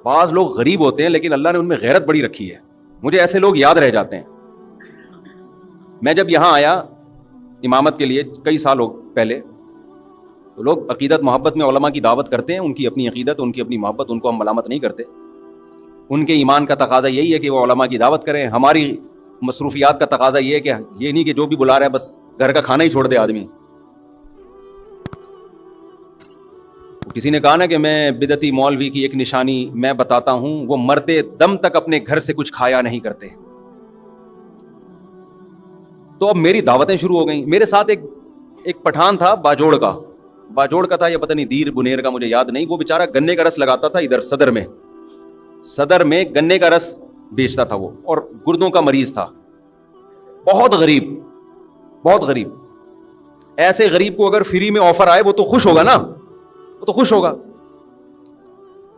بعض لوگ غریب ہوتے ہیں لیکن اللہ نے ان میں غیرت بڑی رکھی ہے. مجھے ایسے لوگ یاد رہ جاتے ہیں. میں جب یہاں آیا امامت کے لیے کئی سالوں پہلے, تو لوگ عقیدت محبت میں علماء کی دعوت کرتے ہیں, ان کی اپنی عقیدت, ان کی اپنی محبت, ان کو ہم ملامت نہیں کرتے. ان کے ایمان کا تقاضا یہی ہے کہ وہ علماء کی دعوت کریں. ہماری مصروفیات کا تقاضا یہ ہے کہ یہ نہیں کہ جو بھی بلا رہا ہے بس گھر کا کھانا ہی چھوڑ دے آدمی. کسی نے کہا نا کہ میں بدعتی مولوی کی ایک نشانی میں بتاتا ہوں, وہ مرتے دم تک اپنے گھر سے کچھ کھایا نہیں کرتے. تو اب میری دعوتیں شروع ہو گئیں. میرے ساتھ ایک پٹھان تھا باجوڑ کا تھا, یا پتہ نہیں دیر بنیر کا, مجھے یاد نہیں. وہ بیچارہ گنے کا رس لگاتا تھا ادھر صدر میں گنے کا رس بیچتا تھا وہ, اور گردوں کا مریض تھا. بہت غریب. ایسے غریب کو اگر فری میں آفر آئے وہ تو خوش ہوگا نا, وہ تو خوش ہوگا.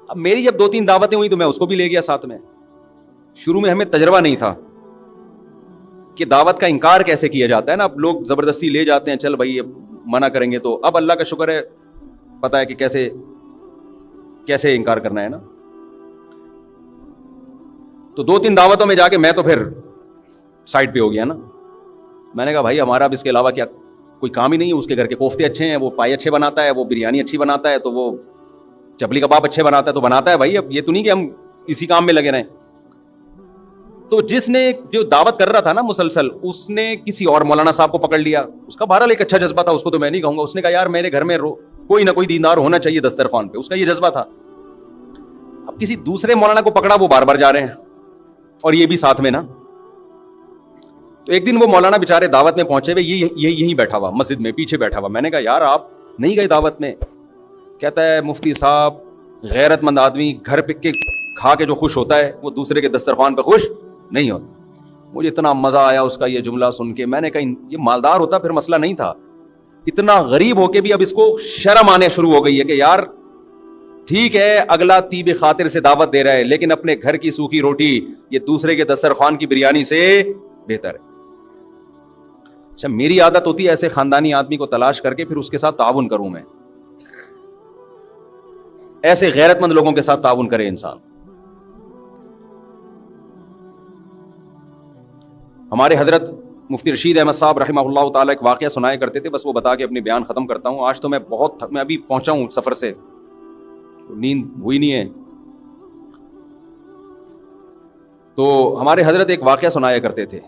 اب میری جب 2-3 دعوتیں ہوئی تو میں اس کو بھی لے گیا ساتھ میں. شروع میں ہمیں تجربہ نہیں تھا کہ دعوت کا انکار کیسے کیا جاتا ہے نا. اب لوگ زبردستی لے جاتے ہیں, چل بھائی منع کریں گے تو. اب اللہ کا شکر ہے پتہ ہے کہ کیسے انکار کرنا ہے نا. تو 2-3 دعوتوں میں جا کے میں تو پھر سائڈ پہ ہو گیا نا. میں نے کہا بھائی ہمارا اب اس کے علاوہ کیا کوئی کام ہی نہیں ہے. اس کے گھر کے کوفتے اچھے ہیں, وہ پائے اچھے بناتا ہے, وہ بریانی اچھی بناتا ہے, تو وہ چپلی کباب اچھے بناتا ہے, تو بناتا ہے بھائی. اب یہ تو نہیں کہ ہم اسی کام میں لگے رہیں. تو جس نے جو دعوت کر رہا تھا نا مسلسل, اس نے کسی اور مولانا صاحب کو پکڑ لیا. اس کا بہرحال ایک اچھا جذبہ تھا, اس کو تو میں نہیں کہوں گا. اس نے کہا یار میرے گھر میں کوئی نہ کوئی دیندار ہونا چاہیے دسترخوان پہ. اس کا یہ جذبہ تھا. اب کسی دوسرے مولانا کو پکڑا, وہ بار بار جا رہے ہیں اور یہ بھی ساتھ میں نا. تو ایک دن وہ مولانا بیچارے دعوت میں پہنچے ہوئے, یہیں بیٹھا ہوا مسجد میں پیچھے بیٹھا ہوا. میں نے کہا یار آپ نہیں گئے دعوت میں؟ کہتا ہے مفتی صاحب غیرت مند آدمی گھر پہ کے کھا کے جو خوش ہوتا ہے وہ دوسرے کے دسترخوان پہ خوش نہیں ہوتا. مجھے اتنا مزہ آیا اس کا یہ جملہ سن کے. میں نے کہا یہ مالدار ہوتا پھر مسئلہ نہیں تھا. اتنا غریب ہو کے بھی اب اس کو شرم آنے شروع ہو گئی ہے کہ یار ٹھیک ہے اگلا طیب خاطر سے دعوت دے رہا ہے, لیکن اپنے گھر کی سوکھی روٹی یہ دوسرے کے دسترخوان کی بریانی سے بہتر ہے. اچھا میری عادت ہوتی ہے ایسے خاندانی آدمی کو تلاش کر کے پھر اس کے ساتھ تعاون کروں میں. ایسے غیرت مند لوگوں کے ساتھ تعاون کرے انسان. ہمارے حضرت مفتی رشید احمد صاحب رحمہ اللہ تعالیٰ ایک واقعہ سنایا کرتے تھے, بس وہ بتا کے اپنی بیان ختم کرتا ہوں. آج تو میں میں ابھی پہنچا ہوں سفر سے, نیند ہوئی نہیں ہے. تو ہمارے حضرت ایک واقعہ سنایا کرتے تھے,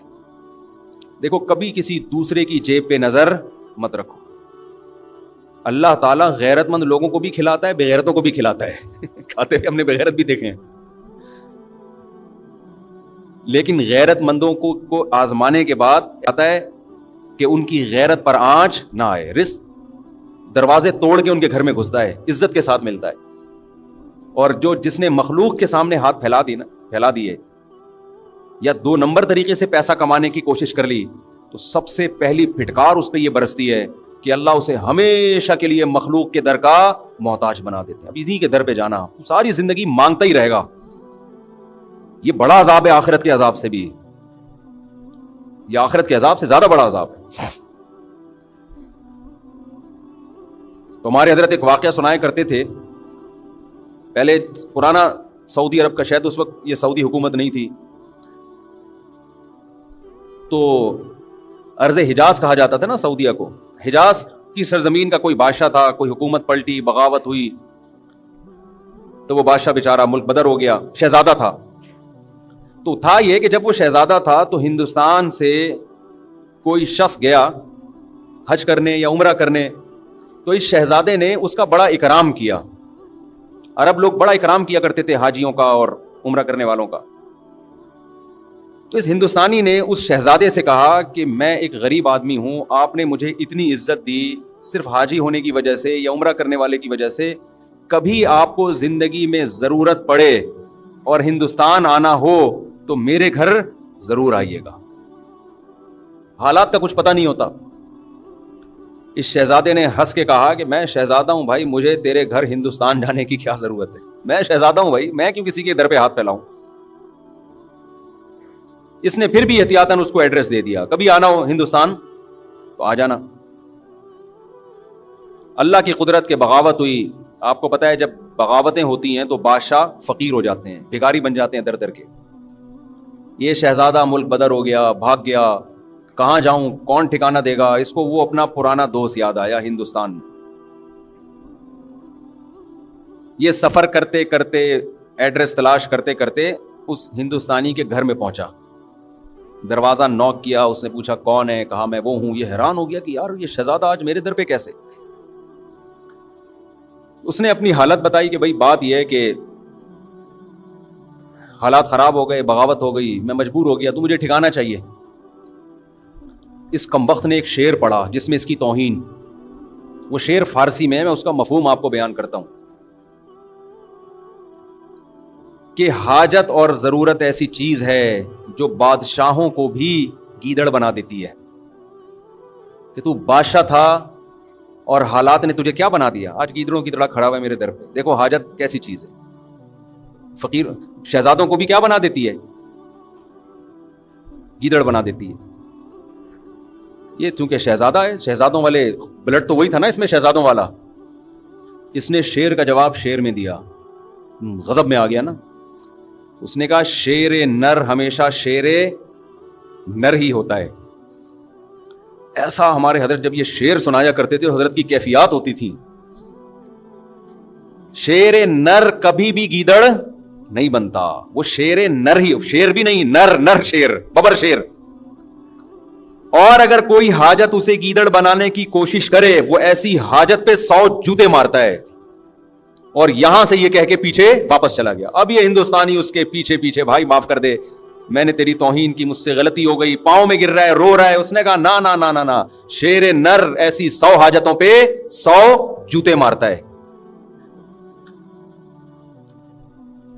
دیکھو کبھی کسی دوسرے کی جیب پہ نظر مت رکھو. اللہ تعالیٰ غیرت مند لوگوں کو بھی کھلاتا ہے, بے غیرتوں کو بھی کھلاتا ہے. کھاتے ہوئے ہم نے بے غیرت بھی دیکھے ہیں, لیکن غیرت مندوں کو آزمانے کے بعد آتا ہے کہ ان کی غیرت پر آنچ نہ آئے. رزق دروازے توڑ کے ان کے گھر میں گھستا ہے, عزت کے ساتھ ملتا ہے. اور جس نے مخلوق کے سامنے ہاتھ پھیلا دیے یا 2 نمبر طریقے سے پیسہ کمانے کی کوشش کر لی, تو سب سے پہلی پھٹکار اس پہ یہ برستی ہے کہ اللہ اسے ہمیشہ کے لیے مخلوق کے در کا محتاج بنا دیتے ہیں. اب انہی کے در پہ جانا, ساری زندگی مانگتا ہی رہے گا. یہ بڑا عذاب ہے آخرت کے عذاب سے بھی, یہ آخرت کے عذاب سے زیادہ بڑا عذاب ہے. تو ہمارے حضرت ایک واقعہ سنایا کرتے تھے. پہلے پرانا سعودی عرب کا, شاید اس وقت یہ سعودی حکومت نہیں تھی, تو ارض حجاز کہا جاتا تھا نا سعودیہ کو. حجاز کی سرزمین کا کوئی بادشاہ تھا, کوئی حکومت پلٹی, بغاوت ہوئی, تو وہ بادشاہ بیچارہ ملک بدر ہو گیا. شہزادہ تھا. تو تھا یہ کہ جب وہ شہزادہ تھا تو ہندوستان سے کوئی شخص گیا حج کرنے یا عمرہ کرنے, تو اس شہزادے نے اس کا بڑا اکرام کیا. عرب لوگ بڑا اکرام کیا کرتے تھے حاجیوں کا اور عمرہ کرنے والوں کا. تو اس ہندوستانی نے اس شہزادے سے کہا کہ میں ایک غریب آدمی ہوں, آپ نے مجھے اتنی عزت دی صرف حاجی ہونے کی وجہ سے یا عمرہ کرنے والے کی وجہ سے, کبھی آپ کو زندگی میں ضرورت پڑے اور ہندوستان آنا ہو تو میرے گھر ضرور آئیے گا. حالات کا کچھ پتہ نہیں ہوتا. اس شہزادے نے ہنس کے کہا کہ میں شہزادہ ہوں بھائی, مجھے تیرے گھر ہندوستان جانے کی کیا ضرورت ہے, میں شہزادہ ہوں بھائی, میں کیوں کسی کے در پہ ہاتھ پھیلاؤں. اس نے پھر بھی احتیاطاً اس کو ایڈریس دے دیا, کبھی آنا ہو ہندوستان تو آ جانا. اللہ کی قدرت کے بغاوت ہوئی. آپ کو پتہ ہے جب بغاوتیں ہوتی ہیں تو بادشاہ فقیر ہو جاتے ہیں, بھکاری بن جاتے ہیں در در کے. یہ شہزادہ ملک بدر ہو گیا, بھاگ گیا, کہاں جاؤں, کون ٹھکانہ دے گا اس کو. وہ اپنا پرانا دوست یاد آیا ہندوستان میں. یہ سفر کرتے کرتے, ایڈریس تلاش کرتے کرتے اس ہندوستانی کے گھر میں پہنچا. دروازہ نوک کیا, اس نے پوچھا کون ہے, کہا میں وہ ہوں. یہ حیران ہو گیا کہ یار یہ شہزادہ آج میرے در پہ کیسے. اس نے اپنی حالت بتائی کہ بھائی بات یہ ہے کہ حالات خراب ہو گئے, بغاوت ہو گئی, میں مجبور ہو گیا, تو مجھے ٹھکانہ چاہیے. اس کمبخت نے ایک شعر پڑھا جس میں اس کی توہین. وہ شعر فارسی میں ہے, میں اس کا مفہوم آپ کو بیان کرتا ہوں کہ حاجت اور ضرورت ایسی چیز ہے جو بادشاہوں کو بھی گیدڑ بنا دیتی ہے. کہ تو بادشاہ تھا اور حالات نے تجھے کیا بنا دیا, آج گیدڑوں کی طرح کھڑا ہوا ہے میرے در پہ. دیکھو حاجت کیسی چیز ہے. فقیر شہزادوں کو بھی کیا بنا دیتی ہے, گیدڑ بنا دیتی ہے. یہ چونکہ شہزادہ ہے, شہزادوں والے بلڈ تو وہی تھا نا اس میں, شہزادوں والا. اس نے شیر کا جواب شیر میں دیا, غضب میں آ گیا نا. اس نے کہا شیر نر ہمیشہ شیر نر ہی ہوتا ہے. ایسا ہمارے حضرت جب یہ شعر سنایا کرتے تھے, حضرت کی کیفیات ہوتی تھی. شیر نر کبھی بھی گیدڑ نہیں بنتا, وہ شیر نر ہی, شیر بھی نہیں, نر نر شیر, ببر شیر. اور اگر کوئی حاجت اسے گیدڑ بنانے کی کوشش کرے, وہ ایسی حاجت پہ 100 جوتے مارتا ہے. اور یہاں سے یہ کہہ کے پیچھے واپس چلا گیا. اب یہ ہندوستانی اس کے پیچھے پیچھے, بھائی معاف کر دے, میں نے تیری توہین کی, مجھ سے غلطی ہو گئی, پاؤں میں گر رہا ہے, رو رہا ہے. اس نے کہا نا نا نا نا نا, شیر نر ایسی 100 حاجتوں پہ 100 جوتے مارتا ہے.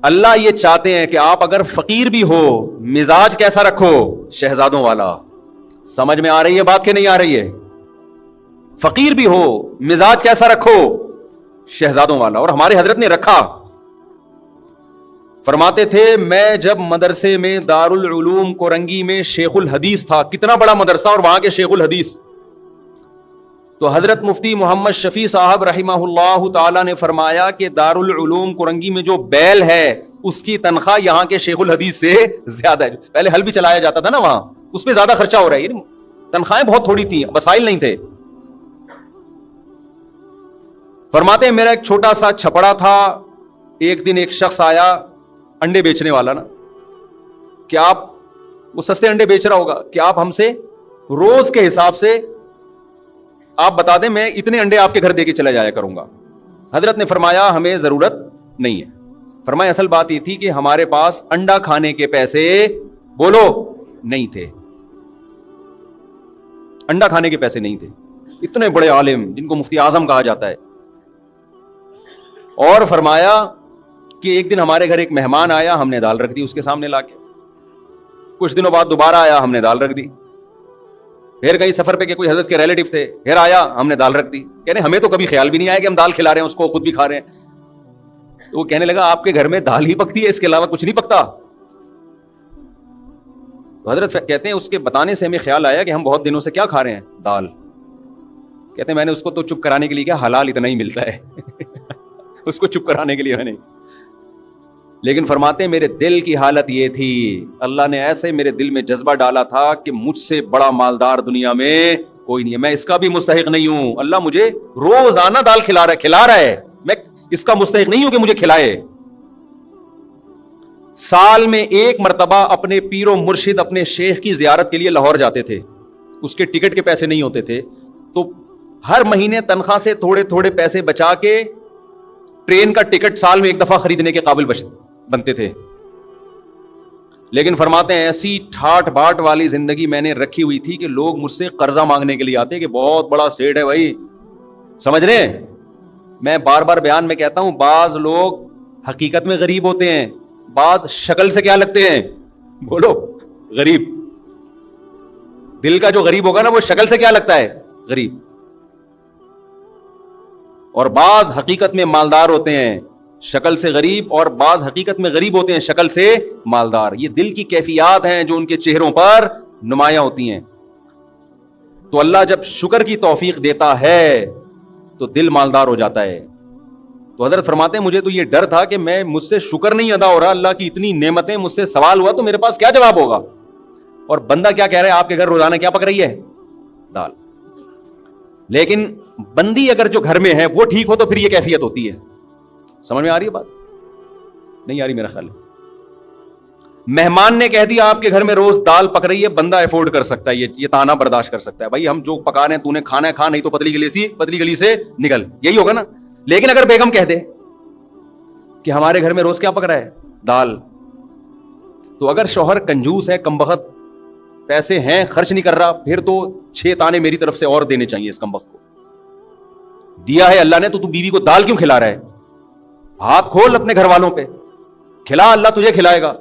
اللہ یہ چاہتے ہیں کہ آپ اگر فقیر بھی ہو, مزاج کیسا رکھو, شہزادوں والا. سمجھ میں آ رہی ہے بات کہ نہیں آ رہی ہے؟ فقیر بھی ہو, مزاج کیسا رکھو, شہزادوں والا. اور ہمارے حضرت نے رکھا. فرماتے تھے میں جب مدرسے میں دارالعلوم کورنگی میں شیخ الحدیث تھا, کتنا بڑا مدرسہ اور وہاں کے شیخ الحدیث, تو حضرت مفتی محمد شفیع صاحب رحمہ اللہ تعالی نے فرمایا کہ دارالعلوم کورنگی میں جو بیل ہے اس کی تنخواہ یہاں کے شیخ الحدیث سے زیادہ ہے. پہلے حل بھی چلایا جاتا تھا نا وہاں, اس پہ زیادہ خرچہ ہو رہا ہے. تنخواہیں بہت تھوڑی تھیں, وسائل نہیں تھے. فرماتے ہیں میرا ایک چھوٹا سا چھپڑا تھا. ایک دن ایک شخص آیا, انڈے بیچنے والا نا, کہ آپ, وہ سستے انڈے بیچ رہا ہوگا, کہ آپ ہم سے روز کے حساب سے آپ بتا دیں, میں اتنے انڈے آپ کے گھر دے کے چلا جایا کروں گا. حضرت نے فرمایا ہمیں ضرورت نہیں ہے. فرمایا اصل بات یہ تھی کہ ہمارے پاس انڈا کھانے کے پیسے بولو نہیں تھے, انڈا کھانے کے پیسے نہیں تھے. اتنے بڑے عالم جن کو مفتی اعظم کہا جاتا ہے. اور فرمایا کہ ایک دن ہمارے گھر ایک مہمان آیا, ہم نے دال رکھ دی اس کے سامنے لا کے. کچھ دنوں بعد دوبارہ آیا, ہم نے دال رکھ دی. پھر کہیں سفر پہ کہ کوئی حضرت کے ریلیٹو تھے, پھر آیا, ہم نے دال رکھ دی. کہنے ہمیں تو کبھی خیال بھی نہیں آیا کہ ہم دال کھلا رہے ہیں اس کو, خود بھی کھا رہے ہیں. تو وہ کہنے لگا آپ کے گھر میں دال ہی پکتی ہے, اس کے علاوہ کچھ نہیں پکتا. تو حضرت کہتے ہیں اس کے بتانے سے ہمیں خیال آیا کہ ہم بہت دنوں سے کیا کھا رہے ہیں, دال. کہتے ہیں میں نے اس کو تو چپ کرانے کے لیے کیا, حلال اتنا ہی ملتا ہے اس کو چپ کرانے کے لیے میں نے. لیکن فرماتے ہیں میرے دل کی حالت یہ تھی, اللہ نے ایسے میرے دل میں جذبہ ڈالا تھا کہ مجھ سے بڑا مالدار دنیا میں کوئی نہیں ہے, میں اس کا بھی مستحق نہیں ہوں. اللہ مجھے روزانہ دال کھلا رہا ہے, میں اس کا مستحق نہیں ہوں کہ مجھے کھلائے. سال میں ایک مرتبہ اپنے پیر و مرشد, اپنے شیخ کی زیارت کے لیے لاہور جاتے تھے. اس کے ٹکٹ کے پیسے نہیں ہوتے تھے, تو ہر مہینے تنخواہ سے تھوڑے تھوڑے پیسے بچا کے ٹرین کا ٹکٹ سال میں ایک دفعہ خریدنے کے قابل بنتے تھے. لیکن فرماتے ہیں ایسی ٹھاٹ باٹ والی زندگی میں نے رکھی ہوئی تھی کہ لوگ مجھ سے قرضہ مانگنے کے لیے آتے کہ بہت بڑا سیٹ ہے بھائی, سمجھ رہے ہیں. میں بار بار بیان میں کہتا ہوں, بعض لوگ حقیقت میں غریب ہوتے ہیں, بعض شکل سے کیا لگتے ہیں, بولو غریب. دل کا جو غریب ہوگا نا وہ شکل سے کیا لگتا ہے, غریب. اور بعض حقیقت میں مالدار ہوتے ہیں, شکل سے غریب, اور بعض حقیقت میں غریب ہوتے ہیں, شکل سے مالدار. یہ دل کی کیفیات ہیں جو ان کے چہروں پر نمایاں ہوتی ہیں. تو اللہ جب شکر کی توفیق دیتا ہے تو دل مالدار ہو جاتا ہے. تو حضرت فرماتے ہیں مجھے تو یہ ڈر تھا کہ میں مجھ سے شکر نہیں ادا ہو رہا, اللہ کی اتنی نعمتیں, مجھ سے سوال ہوا تو میرے پاس کیا جواب ہوگا. اور بندہ کیا کہہ رہا ہے, آپ کے گھر روزانہ کیا پک رہی ہے, دال. لیکن بندی اگر جو گھر میں ہے وہ ٹھیک ہو تو پھر یہ کیفیت ہوتی ہے. سمجھ میں آ رہی ہے بات؟ نہیں آ رہی میرا خیال ہے. مہمان نے کہہ دیا آپ کے گھر میں روز دال پک رہی ہے, بندہ افورڈ کر سکتا ہے, یہ تانا برداشت کر سکتا ہے, بھائی ہم جو پکا رہے ہیں تو نے کھانا ہے کھا, نہیں تو پتلی گلی سے نکل, یہی ہوگا نا. لیکن اگر بیگم کہہ دے کہ ہمارے گھر میں روز کیا پک رہا ہے, دال, تو اگر شوہر کنجوس ہے, کمبخت, پیسے ہیں خرچ نہیں کر رہا, پھر تو 6 تانے میری طرف سے اور دینے چاہیے اس کمبخت کو. دیا ہے اللہ نے تو بیوی کو دال کیوں کھلا رہا ہے؟ ہاتھ کھول اپنے گھر والوں پہ, کھلا, اللہ تجھے کھلائے گا.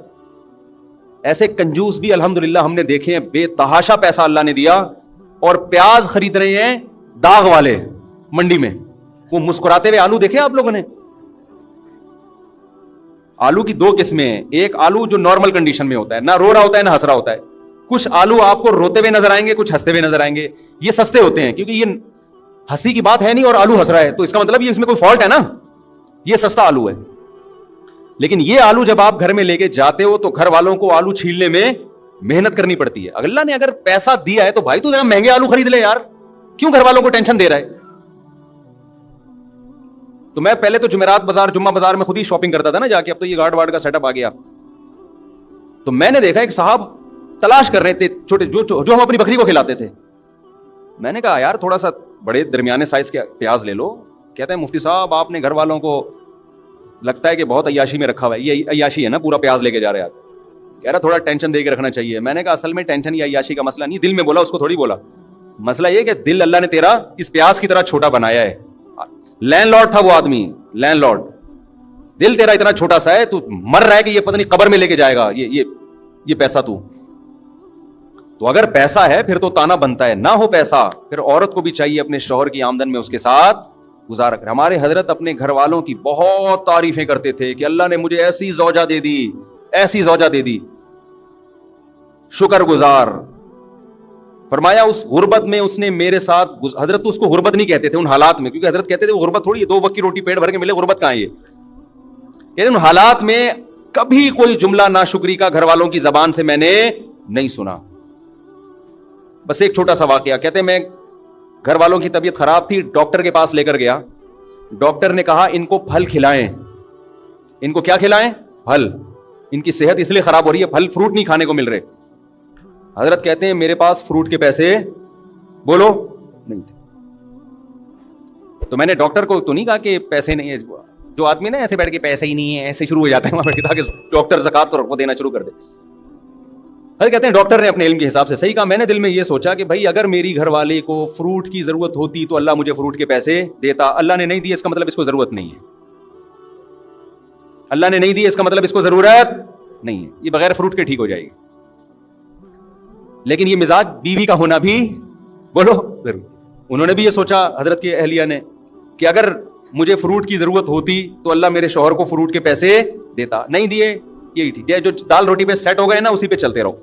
ایسے کنجوس بھی الحمدللہ ہم نے دیکھے ہیں, بے تحاشا پیسہ اللہ نے دیا, اور پیاز خرید رہے ہیں داغ والے منڈی میں, وہ مسکراتے ہوئے آلو دیکھے آپ لوگوں نے؟ آلو کی 2 قسمیں ہیں, ایک آلو جو نارمل کنڈیشن میں ہوتا ہے, نہ رو رہا ہوتا ہے نہ ہنس رہا ہوتا ہے. کچھ آلو آپ کو روتے ہوئے نظر آئیں گے, کچھ ہنستے ہوئے نظر آئیں گے. یہ سستے ہوتے ہیں کیونکہ یہ ہنسی کی بات ہے نہیں اور آلو ہنس رہا ہے, تو اس کا مطلب یہ اس میں کوئی فالٹ ہے نا, یہ سستا آلو ہے. لیکن یہ آلو جب آپ گھر میں لے کے جاتے ہو تو گھر والوں کو آلو چھیلنے میں محنت کرنی پڑتی ہے. اللہ نے اگر پیسہ دیا ہے تو بھائی تو ذرا مہنگے آلو خرید لے یار, کیوں گھر والوں کو ٹینشن دے رہا ہے؟ تو میں پہلے تو جمعرات بازار, جمعہ بازار میں خود ہی شاپنگ کرتا تھا نا جا کے, اب تو یہ گارڈ وارڈ کا سیٹ اپ آ گیا. تو میں نے دیکھا ایک صاحب تلاش کر رہے تھے چھوٹے جو ہم اپنی بکری کو کھلاتے تھے. میں نے کہا یار تھوڑا سا بڑے درمیانے سائز کے پیاز لے لو. کہتے ہیں مفتی صاحب آپ نے گھر والوں کو لگتا ہے کہ بہت عیاشی میں رکھا ہوا ہے. یہ عیاشی ہے نا, پورا پیاز لے کے جا رہے ہیں. کہہ رہا تھوڑا ٹینشن دے کے رکھنا چاہیے. میں نے کہا اصل میں ٹینشن یا عیاشی کا مسئلہ نہیں, دل میں بولا, اس کو تھوڑی بولا. مسئلہ یہ کہ دل اللہ نے تیرا اس پیاز کی طرح چھوٹا بنایا ہے. لینڈ لارڈ تھا وہ آدمی, لینڈ لارڈ, دل تیرا اتنا چھوٹا سا ہے, تو مر رہا ہے کہ یہ پتہ نہیں قبر میں لے کے جائے گا یہ پیسہ. تو اگر پیسہ ہے پھر تو تانا بنتا ہے, نہ ہو پیسہ پھر عورت کو بھی چاہیے اپنے شوہر کی آمدن میں اس کے ساتھ گزارا کرے. ہمارے حضرت اپنے گھر والوں کی بہت تعریفیں کرتے تھے کہ اللہ نے مجھے ایسی زوجہ دے دی, ایسی زوجہ دے دی, شکر گزار. فرمایا اس غربت میں اس نے میرے ساتھ, حضرت تو اس کو غربت نہیں کہتے تھے ان حالات میں, کیونکہ حضرت کہتے تھے وہ غربت تھوڑی ہے, 2 وقت کی روٹی پیٹ بھر کے ملے, غربت کہاں ہے یہ. کہتے ان حالات میں کبھی کوئی جملہ ناشکری کا گھر والوں کی زبان سے میں نے نہیں سنا. بس ایک چھوٹا سا واقعہ. کہتے میں گھر والوں کی طبیعت خراب تھی, ڈاکٹر کے پاس لے کر گیا. ڈاکٹر نے کہا ان کو پھل کھلائیں. ان کو کیا کھلائیں؟ پھل. ان کی صحت اس لیے خراب ہو رہی ہے, پھل فروٹ نہیں کھانے کو مل رہے. حضرت کہتے ہیں میرے پاس فروٹ کے پیسے بولو نہیں تھے. تو میں نے ڈاکٹر کو تو نہیں کہا کہ پیسے نہیں ہے, جو آدمی نا ایسے بیٹھ کے پیسے ہی نہیں ہے ایسے شروع ہو جاتا ہے وہاں بیٹھ کے, تاکہ ڈاکٹر زکات تو دینا شروع کر دے. حضرت کہتے ہیں ڈاکٹر نے اپنے علم کے حساب سے صحیح کہا. میں نے دل میں یہ سوچا کہ بھائی اگر میری گھر والے کو فروٹ کی ضرورت ہوتی تو اللہ مجھے فروٹ کے پیسے دیتا. اللہ نے نہیں دیے اس کا مطلب اس کو ضرورت نہیں ہے. اللہ نے نہیں دیے اس کا مطلب اس کو ضرورت نہیں ہے. یہ بغیر فروٹ کے ٹھیک ہو جائے گی. لیکن یہ مزاج بیوی کا ہونا بھی بولو ضرور. انہوں نے بھی یہ سوچا حضرت کے اہلیہ نے کہ اگر مجھے فروٹ کی ضرورت ہوتی تو اللہ میرے شوہر کو فروٹ کے پیسے دیتا. نہیں دیے, یہی ٹھیک ہے, جو دال روٹی پہ سیٹ ہو گئے نا اسی پہ چلتے رہو.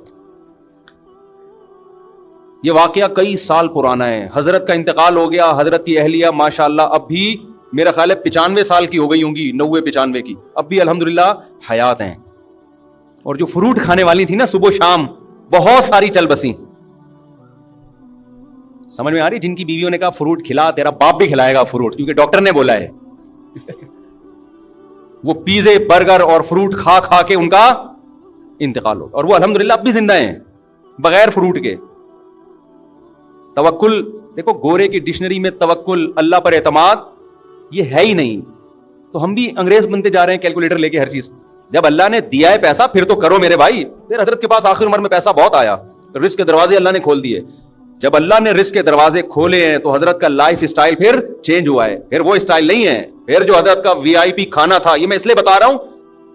یہ واقعہ کئی سال پرانا ہے. حضرت کا انتقال ہو گیا. حضرت کی اہلیہ ماشاءاللہ اب بھی میرا خیال ہے 95 سال کی ہو گئی ہوں گی, 90-95 کی, اب بھی الحمدللہ حیات ہیں. اور جو فروٹ کھانے والی تھی نا صبح شام, بہت ساری چل بسی. سمجھ میں آ رہی؟ جن کی بیویوں نے کہا فروٹ کھلا, تیرا باپ بھی کھلائے گا فروٹ کیونکہ ڈاکٹر نے بولا ہے. وہ پیزے برگر اور فروٹ کھا کھا کے ان کا انتقال ہوگا, اور وہ الحمدللہ اب بھی زندہ ہیں بغیر فروٹ کے. توکل دیکھو, گورے کی ڈکشنری میں توکل, اللہ پر اعتماد, یہ ہے ہی نہیں. تو ہم بھی انگریز بنتے جا رہے ہیں کیلکولیٹر لے کے ہر چیز. جب اللہ نے دیا ہے پیسہ پھر تو کرو میرے بھائی. پھر حضرت کے پاس آخر عمر میں پیسہ بہت آیا, رزق کے دروازے اللہ نے کھول دیے. جب اللہ نے رزق کے دروازے کھولے ہیں تو حضرت کا لائف اسٹائل پھر چینج ہوا ہے. پھر وہ اسٹائل نہیں ہے, پھر جو حضرت کا VIP کھانا تھا. یہ میں اس لیے بتا رہا ہوں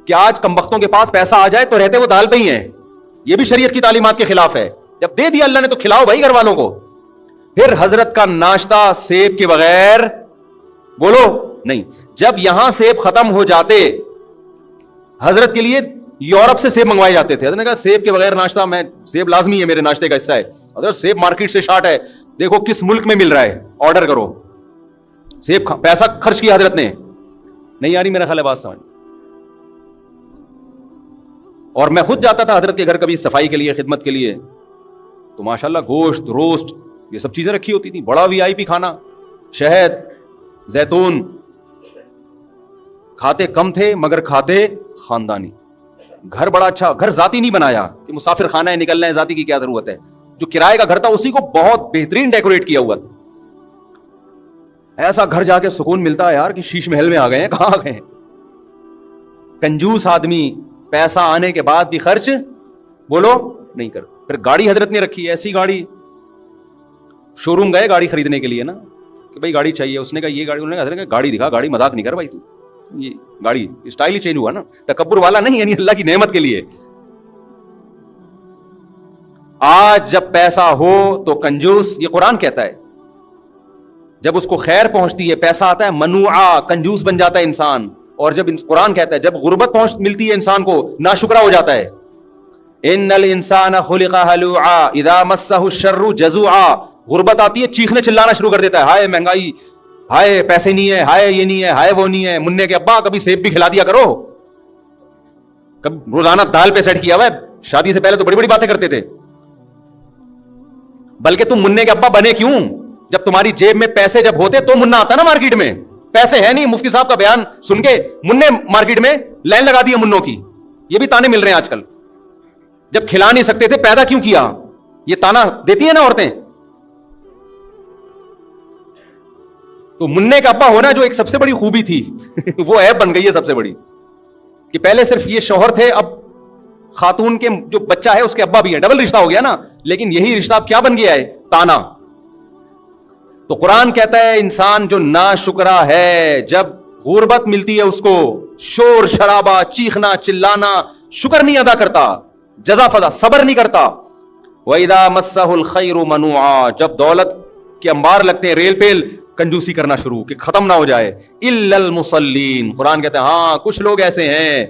کہ آج کمبختوں کے پاس پیسہ آ جائے تو رہتے وہ دال پہ ہی ہیں. یہ بھی شریعت کی تعلیمات کے خلاف ہے. جب دے دیا اللہ نے تو کھلاؤ بھائی گھر والوں کو. پھر حضرت کا ناشتہ سیب کے بغیر بولو نہیں. جب یہاں سیب ختم ہو جاتے, حضرت کے لیے یورپ سے سیب منگوائے جاتے تھے. حضرت نے کہا سیب کے بغیر ناشتہ, میں سیب لازمی ہے میرے ناشتے کا حصہ ہے. حضرت سیب مارکیٹ سے شارٹ ہے, دیکھو کس ملک میں مل رہا ہے, آرڈر کرو. سیب پیسہ خرچ کیا حضرت نے. نہیں آ رہی میرا خیال ہے بات سمجھ. اور میں خود جاتا تھا حضرت کے گھر کبھی صفائی کے لیے, خدمت کے لیے, تو ماشاءاللہ گوشت, روسٹ, یہ سب چیزیں رکھی ہوتی تھی, بڑا وی آئی پی کھانا, شہد, زیتون. کھاتے کم تھے مگر کھاتے خاندانی. گھر بڑا اچھا, گھر ذاتی نہیں بنایا کہ مسافر خانہ ہے نکلنا ہے, ذاتی کی کیا ضرورت ہے. جو کرائے کا گھر تھا اسی کو بہت بہترین ڈیکوریٹ کیا ہوا تھا. ایسا گھر جا کے سکون ملتا ہے یار کہ شیش محل میں آ گئے ہیں, کہاں آ گئے ہیں. کنجوس آدمی پیسہ آنے کے بعد بھی خرچ بولو نہیں کر. پھر گاڑی حضرت نے رکھی, ایسی گاڑی, شو روم گئے گاڑی خریدنے کے لیے نا کہ بھائی گاڑی چاہیے, اس نے کہا یہ گاڑی, انہوں نے کہا حضرت گاڑی دکھا, گاڑی مذاق نہیں کر بھائی تو, یہ گاڑی اسٹائل ہی چینج ہوا نا, تکبر والا نہیں, یعنی اللہ کی نعمت کے لیے. آج جب پیسہ ہو تو کنجوس, یہ قرآن کہتا ہے, جب اس کو خیر پہنچتی ہے, پیسہ آتا ہے, منوعا, کنجوس بن جاتا ہے انسان. اور جب قرآن کہتا ہے جب غربت ملتی ہے انسان کو, ناشکرا ہو جاتا ہے. ان الانسان خلق ہلوعا اذا مسہ الشر جزوعا. غربت آتی ہے چیخنے چلانا شروع کر دیتا ہے, ہائے مہنگائی, ہائے پیسے نہیں ہے, ہائے یہ نہیں ہے, ہائے وہ نہیں ہے. منع کے ابا کبھی سیب بھی کھلا دیا کرو, کبھی روزانہ دال پہ سیٹ کیا ہوا ہے, شادی سے پہلے تو بڑی بڑی باتیں کرتے تھے. بلکہ تم منع کے ابا بنے کیوں؟ جب تمہاری جیب میں پیسے جب ہوتے تو منع آتا نا مارکیٹ میں. پیسے ہے نہیں, مفتی صاحب کا بیان سن کے منع مارکیٹ میں لائن لگا دی منوں کی. یہ بھی تانے مل رہے ہیں آج کل. جب کھلا نہیں سکتے تھے پیدا کیوں کیا, یہ تانا دیتی ہے نا عورتیں. تو منع کا ابا ہونا جو ایک سب سے بڑی خوبی تھی وہ عیب بن گئی ہے سب سے بڑی, کہ پہلے صرف یہ شوہر تھے, اب خاتون کے جو بچہ ہے اس کے ابا بھی ہے, ڈبل رشتہ ہو گیا نا. لیکن یہی رشتہ اب کیا بن گیا ہے, تانا. تو قرآن کہتا ہے انسان جو ناشکرا ہے, جب غربت ملتی ہے اس کو, شور شرابہ, چیخنا چلانا, شکر نہیں ادا کرتا, جزا فضا صبر نہیں کرتا. وَإِذَا مَسَّهُ الْخَيْرُ مَنُوعًا, جب دولت کے انبار لگتے ہیں, ریل پیل, کنجوسی کرنا شروع کہ ختم نہ ہو جائے. إِلَّا الْمُصَلِّينَ, قرآن کہتے ہیں ہاں کچھ لوگ ایسے ہیں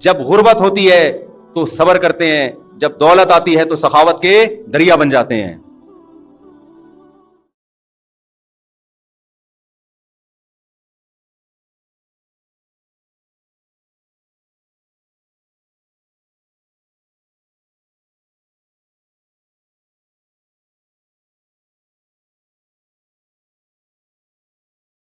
جب غربت ہوتی ہے تو صبر کرتے ہیں, جب دولت آتی ہے تو سخاوت کے دریا بن جاتے ہیں.